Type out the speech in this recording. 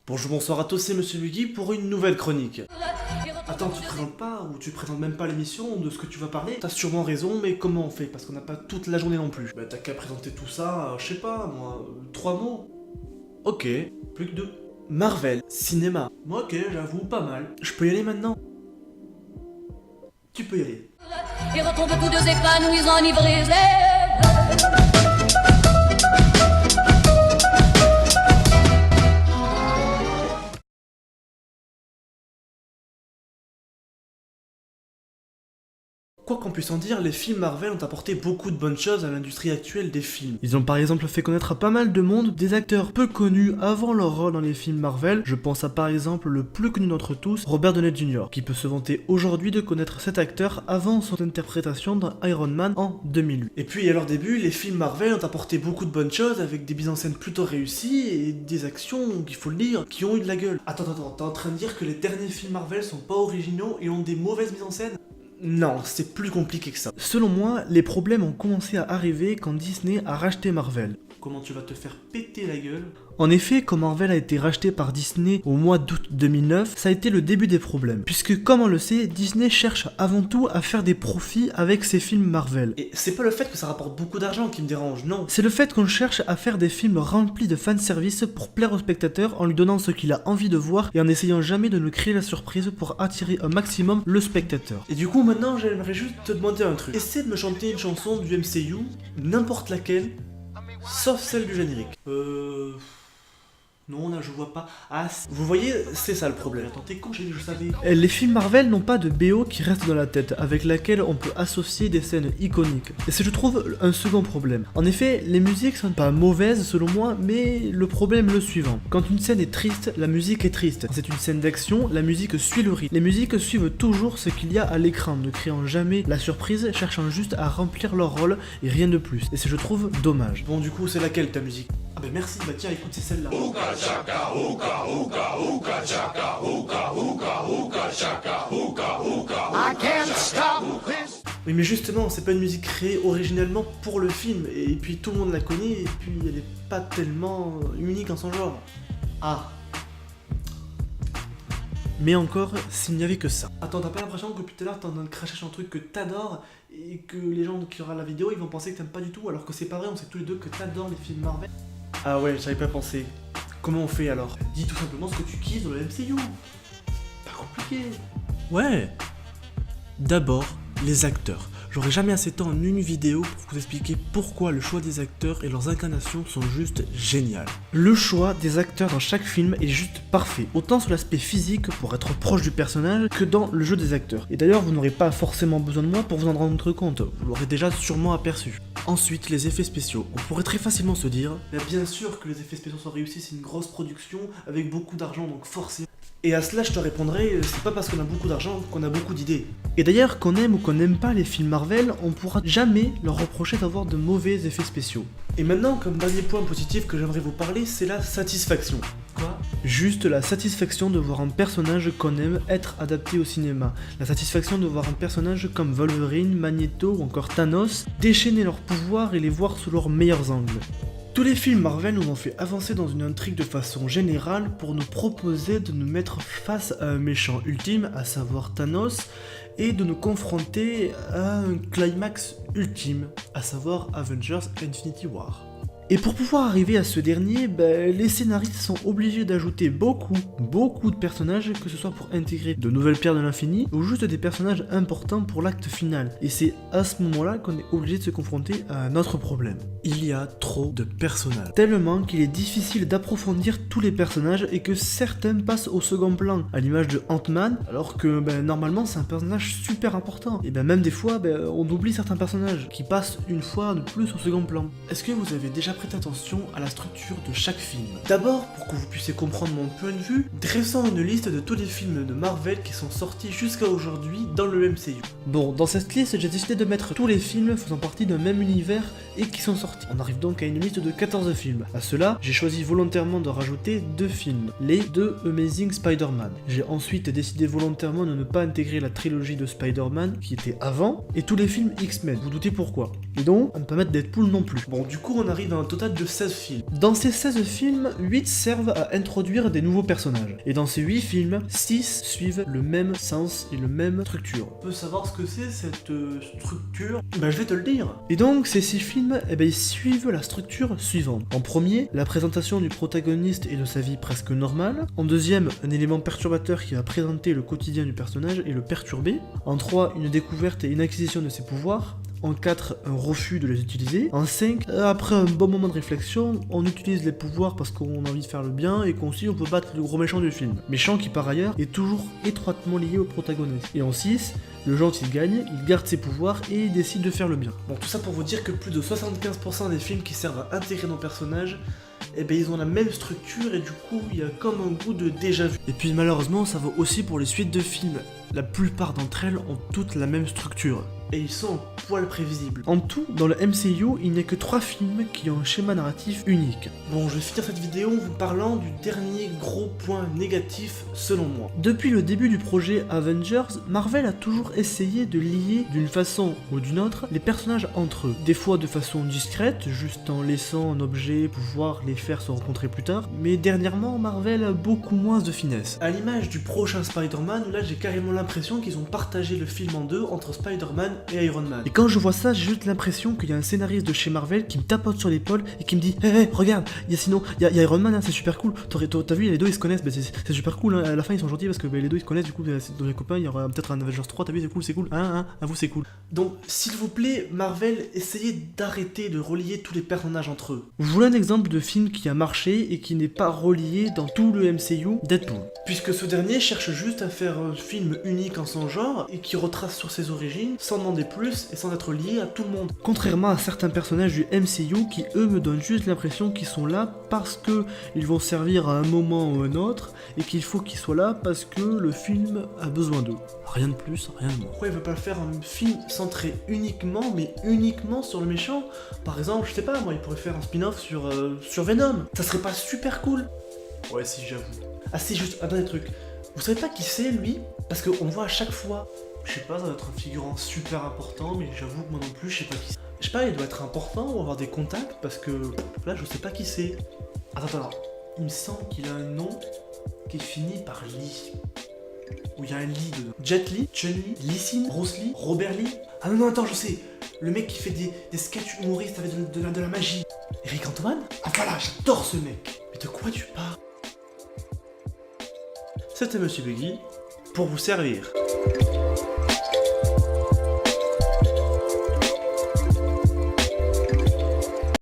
Bonjour, bonsoir à tous, c'est Monsieur Luigi pour une nouvelle chronique. Attends, tu te présentes pas ou tu présentes même pas l'émission de ce que tu vas parler? T'as sûrement raison, mais comment on fait? Parce qu'on n'a pas toute la journée non plus. Bah t'as qu'à présenter tout ça, je sais pas, moi, 3 mots. Ok, plus que 2. Marvel, cinéma. Moi ok, j'avoue, pas mal. Je peux y aller maintenant? Tu peux y aller. Et retombe tous deux épanouis, enivrés. Quoi qu'on puisse en dire, les films Marvel ont apporté beaucoup de bonnes choses à l'industrie actuelle des films. Ils ont par exemple fait connaître à pas mal de monde des acteurs peu connus avant leur rôle dans les films Marvel. Je pense à par exemple le plus connu d'entre tous, Robert Downey Jr., qui peut se vanter aujourd'hui de connaître cet acteur avant son interprétation dans Iron Man en 2008. Et puis à leur début, les films Marvel ont apporté beaucoup de bonnes choses avec des mises en scène plutôt réussies et des actions, il faut le dire, qui ont eu de la gueule. Attends, t'es en train de dire que les derniers films Marvel sont pas originaux et ont des mauvaises mises en scène? Non, c'est plus compliqué que ça. Selon moi, les problèmes ont commencé à arriver quand Disney a racheté Marvel. Comment tu vas te faire péter la gueule? En effet, quand Marvel a été racheté par Disney au mois d'août 2009, ça a été le début des problèmes. Puisque, comme on le sait, Disney cherche avant tout à faire des profits avec ses films Marvel. Et c'est pas le fait que ça rapporte beaucoup d'argent qui me dérange, non. C'est le fait qu'on cherche à faire des films remplis de fanservice pour plaire au spectateur en lui donnant ce qu'il a envie de voir et en essayant jamais de nous créer la surprise pour attirer un maximum le spectateur. Et du coup, maintenant, j'aimerais juste te demander un truc. Essaie de me chanter une chanson du MCU, n'importe laquelle, sauf celle du générique. Non, là je vois pas. Ah, vous voyez, c'est ça le problème. Attends, t'es con, j'ai dit, je savais. Les films Marvel n'ont pas de BO qui reste dans la tête, avec laquelle on peut associer des scènes iconiques. Et c'est, je trouve, un second problème. En effet, les musiques sont pas mauvaises selon moi, mais le problème est le suivant. Quand une scène est triste, la musique est triste. Quand c'est une scène d'action, la musique suit le rythme. Les musiques suivent toujours ce qu'il y a à l'écran, ne créant jamais la surprise, cherchant juste à remplir leur rôle et rien de plus. Et c'est, je trouve, dommage. Bon, du coup, c'est laquelle ta musique? Ah bah merci, bah tiens, écoute, c'est celle-là. Oui, mais justement, c'est pas une musique créée originellement pour le film, et puis tout le monde la connaît, et puis elle est pas tellement unique en son genre. Ah. Mais encore, s'il n'y avait que ça. Attends, t'as pas l'impression que depuis tout à l'heure t'es en train de cracher sur un truc que t'adores, et que les gens qui regardent la vidéo, ils vont penser que t'aimes pas du tout, alors que c'est pas vrai, on sait tous les deux que t'adores les films Marvel. Ah ouais, j'avais pas pensé. Comment on fait alors? Dis tout simplement ce que tu kiffes dans le MCU. Pas compliqué. Ouais. D'abord, les acteurs. J'aurai jamais assez de temps en une vidéo pour vous expliquer pourquoi le choix des acteurs et leurs incarnations sont juste géniales. Le choix des acteurs dans chaque film est juste parfait, autant sur l'aspect physique pour être proche du personnage que dans le jeu des acteurs. Et d'ailleurs, vous n'aurez pas forcément besoin de moi pour vous en rendre compte, vous l'aurez déjà sûrement aperçu. Ensuite, les effets spéciaux. On pourrait très facilement se dire, bien sûr que les effets spéciaux sont réussis, c'est une grosse production avec beaucoup d'argent, donc forcément. Et à cela, je te répondrai, c'est pas parce qu'on a beaucoup d'argent qu'on a beaucoup d'idées. Et d'ailleurs, qu'on aime ou qu'on n'aime pas les films Marvel, on pourra jamais leur reprocher d'avoir de mauvais effets spéciaux. Et maintenant, comme dernier point positif que j'aimerais vous parler, c'est la satisfaction. Quoi? Juste la satisfaction de voir un personnage qu'on aime être adapté au cinéma. La satisfaction de voir un personnage comme Wolverine, Magneto ou encore Thanos déchaîner leurs pouvoirs et les voir sous leurs meilleurs angles. Tous les films Marvel nous ont fait avancer dans une intrigue de façon générale pour nous proposer de nous mettre face à un méchant ultime, à savoir Thanos, et de nous confronter à un climax ultime, à savoir Avengers Infinity War. Et pour pouvoir arriver à ce dernier, les scénaristes sont obligés d'ajouter beaucoup de personnages, que ce soit pour intégrer de nouvelles pierres de l'infini, ou juste des personnages importants pour l'acte final. Et c'est à ce moment-là qu'on est obligé de se confronter à un autre problème. Il y a trop de personnages. Tellement qu'il est difficile d'approfondir tous les personnages et que certains passent au second plan, à l'image de Ant-Man, alors que normalement c'est un personnage super important. Et même des fois, on oublie certains personnages, qui passent une fois de plus au second plan. Est-ce que vous avez déjà prêté attention à la structure de chaque film? D'abord, pour que vous puissiez comprendre mon point de vue, dressons une liste de tous les films de Marvel qui sont sortis jusqu'à aujourd'hui dans le MCU. Bon, dans cette liste, j'ai décidé de mettre tous les films faisant partie d'un même univers et qui sont sortis. On arrive donc à une liste de 14 films. À cela, j'ai choisi volontairement de rajouter 2 films, les 2 Amazing Spider-Man. J'ai ensuite décidé volontairement de ne pas intégrer la trilogie de Spider-Man qui était avant, et tous les films X-Men. Vous doutez pourquoi. Et donc, à ne pas mettre Deadpool non plus. Bon, du coup, on arrive à un un total de 16 films. Dans ces 16 films, 8 servent à introduire des nouveaux personnages. Et dans ces 8 films, 6 suivent le même sens et le même structure. On peut savoir ce que c'est cette structure? Bah je vais te le dire. Et donc ces 6 films, ils suivent la structure suivante. En premier, la présentation du protagoniste et de sa vie presque normale. En deuxième, un élément perturbateur qui va présenter le quotidien du personnage et le perturber. En 3, une découverte et une acquisition de ses pouvoirs. En 4, un refus de les utiliser. En 5, après un bon moment de réflexion, on utilise les pouvoirs parce qu'on a envie de faire le bien et qu'aussi on peut battre le gros méchant du film. Méchant qui par ailleurs est toujours étroitement lié au protagoniste. Et en 6, le gentil gagne, il garde ses pouvoirs et il décide de faire le bien. Bon, tout ça pour vous dire que plus de 75% des films qui servent à intégrer nos personnages, ils ont la même structure et du coup il y a comme un goût de déjà vu. Et puis malheureusement ça vaut aussi pour les suites de films. La plupart d'entre elles ont toutes la même structure. Et ils sont un poil prévisibles. En tout, dans le MCU, il n'y a que 3 films qui ont un schéma narratif unique. Bon, je vais finir cette vidéo en vous parlant du dernier gros point négatif selon moi. Depuis le début du projet Avengers, Marvel a toujours essayé de lier d'une façon ou d'une autre les personnages entre eux. Des fois de façon discrète, juste en laissant un objet pouvoir les faire se rencontrer plus tard. Mais dernièrement, Marvel a beaucoup moins de finesse. À l'image du prochain Spider-Man, où là j'ai carrément l'impression qu'ils ont partagé le film en deux entre Spider-Man et Iron Man. Et quand je vois ça, j'ai juste l'impression qu'il y a un scénariste de chez Marvel qui me tapote sur l'épaule et qui me dit hey, regarde, il y a Iron Man, hein, c'est super cool. T'as vu, les deux ils se connaissent, c'est super cool. Hein. À la fin ils sont gentils parce que les deux ils se connaissent, du coup c'est dans les copains, il y aura peut-être un Avengers 3, t'as vu, c'est cool. Hein, à vous c'est cool. Donc s'il vous plaît, Marvel, essayez d'arrêter de relier tous les personnages entre eux. Je voulais un exemple de film qui a marché et qui n'est pas relié dans tout le MCU, Deadpool. Puisque ce dernier cherche juste à faire un film unique en son genre et qui retrace sur ses origines sans demander plus et sans être lié à tout le monde. Contrairement à certains personnages du MCU qui eux me donnent juste l'impression qu'ils sont là parce que ils vont servir à un moment ou un autre et qu'il faut qu'ils soient là parce que le film a besoin d'eux. Rien de plus, rien de moins. Pourquoi il veut pas faire un film centré uniquement sur le méchant? Par exemple, je sais pas, moi il pourrait faire un spin-off sur Venom. Ça serait pas super cool? Ouais si j'avoue. Ah si, juste un dernier truc. Vous savez pas qui c'est lui? Parce qu'on voit à chaque fois. Je sais pas, ça doit être un figurant super important, mais j'avoue que moi non plus, je sais pas qui c'est. Je sais pas, il doit être important ou avoir des contacts, parce que là, je sais pas qui c'est. Attends, il me semble qu'il a un nom qui finit par Lee. Où il y a un Lee dedans. Jet Li, Chun-Li, Lee Sin, Bruce Lee, Robert Lee. Ah non, attends, je sais. Le mec qui fait des sketchs humoristes avec de la magie. Eric Antoine? Ah voilà, j'adore ce mec. Mais de quoi tu parles? C'était Monsieur Buggy, pour vous servir.